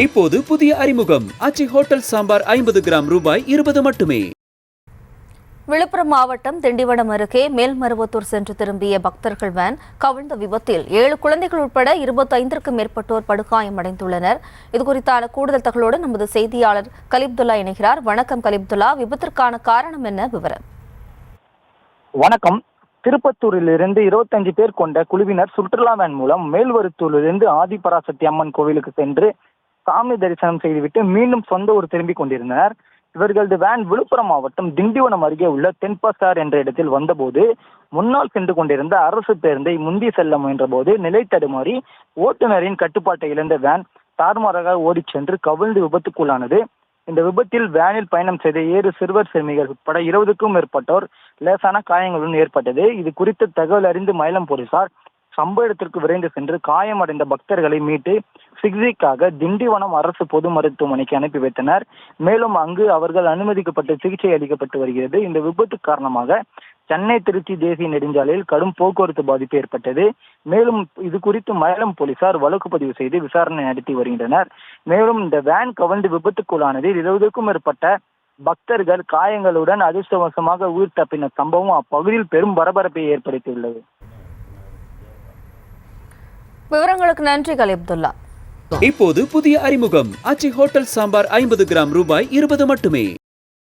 இப்போது புதிய அறிமுகம் ஆச்சி ஹோட்டல் சாம்பார் 50 கிராம் ரூபாய் 20 மட்டுமே. விழுப்புரம் மாவட்டம் திண்டிவனம் அருகே மேல்மருவத்தூர் சென்று திரும்பிய பக்தர்கள் வேன் கவிழ்ந்த விபத்தில் 7 குழந்தைகள் உட்பட 25க்கும் மேற்பட்டோர் படுகாயமடைந்துள்ளனர். இதுகுறித்தான கூடுதல் தகவலோடு நமது செய்தியாளர் கலிப்துல்லா இணைகிறார். வணக்கம் கலிப்துல்லா, விபத்திற்கான காரணம் என்ன, விவரம்? வணக்கம். திருப்பத்தூரிலிருந்து 25 பேர் கொண்ட குழுவினர் சுற்றுலா வேன் மூலம் மேல்மருவத்தூரிலிருந்து ஆதிபராசக்தி அம்மன் கோவிலுக்கு சென்று சாமி தரிசனம் செய்துவிட்டு மீண்டும் சொந்த ஊர் திரும்பிக் கொண்டிருந்தனர். இவர்களது வேன் விழுப்புரம் மாவட்டம் திண்டிவனம் அருகே உள்ள தென்பசார் என்ற இடத்தில் வந்தபோது முன்னால் சென்று கொண்டிருந்த அரசு பேருந்தை முந்தி செல்ல முயன்ற போது நிலை தடுமாறி ஓட்டுநரின் கட்டுப்பாட்டை இழந்த வேன் தாறுமாறாக ஓடிச் சென்று கவிழ்ந்து விபத்துக்குள்ளானது. இந்த விபத்தில் வேனில் பயணம் செய்த 7 சிறுவர் சிறுமிகள் உட்பட 20க்கும் மேற்பட்டோர் லேசான காயங்களுடன் ஏற்பட்டது. இது குறித்து தகவல் அறிந்து மயிலம் போலீசார் சம்பவ இடத்திற்கு விரைந்து சென்று காயமடைந்த பக்தர்களை மீட்டு சிகிச்சைக்காக திண்டிவனம் அரசு பொது மருத்துவமனைக்கு அனுப்பி வைத்தனர். மேலும் அங்கு அவர்கள் அனுமதிக்கப்பட்டு சிகிச்சை அளிக்கப்பட்டு வருகிறது. இந்த விபத்து காரணமாக சென்னை திருச்சி தேசிய நெடுஞ்சாலையில் கடும் போக்குவரத்து பாதிப்பு ஏற்பட்டது. மேலும் இது குறித்து மயிலம் போலீசார் வழக்கு பதிவு செய்து விசாரணை நடத்தி வருகின்றனர். மேலும் இந்த வேன் கவிழ்ந்து விபத்துக்குள்ளானதில் 20க்கும் மேற்பட்ட பக்தர்கள் காயங்களுடன் அதிர்ஷ்டவசமாக உயிர் தப்பின சம்பவம் அப்பகுதியில் பெரும் பரபரப்பை ஏற்படுத்தியுள்ளது. விவரங்களுக்கு நன்றி கலிப்துல்லா. இப்போது புதிய அறிமுகம் ஆச்சி ஹோட்டல் சாம்பார் 50 கிராம் ரூபாய் 20 மட்டுமே.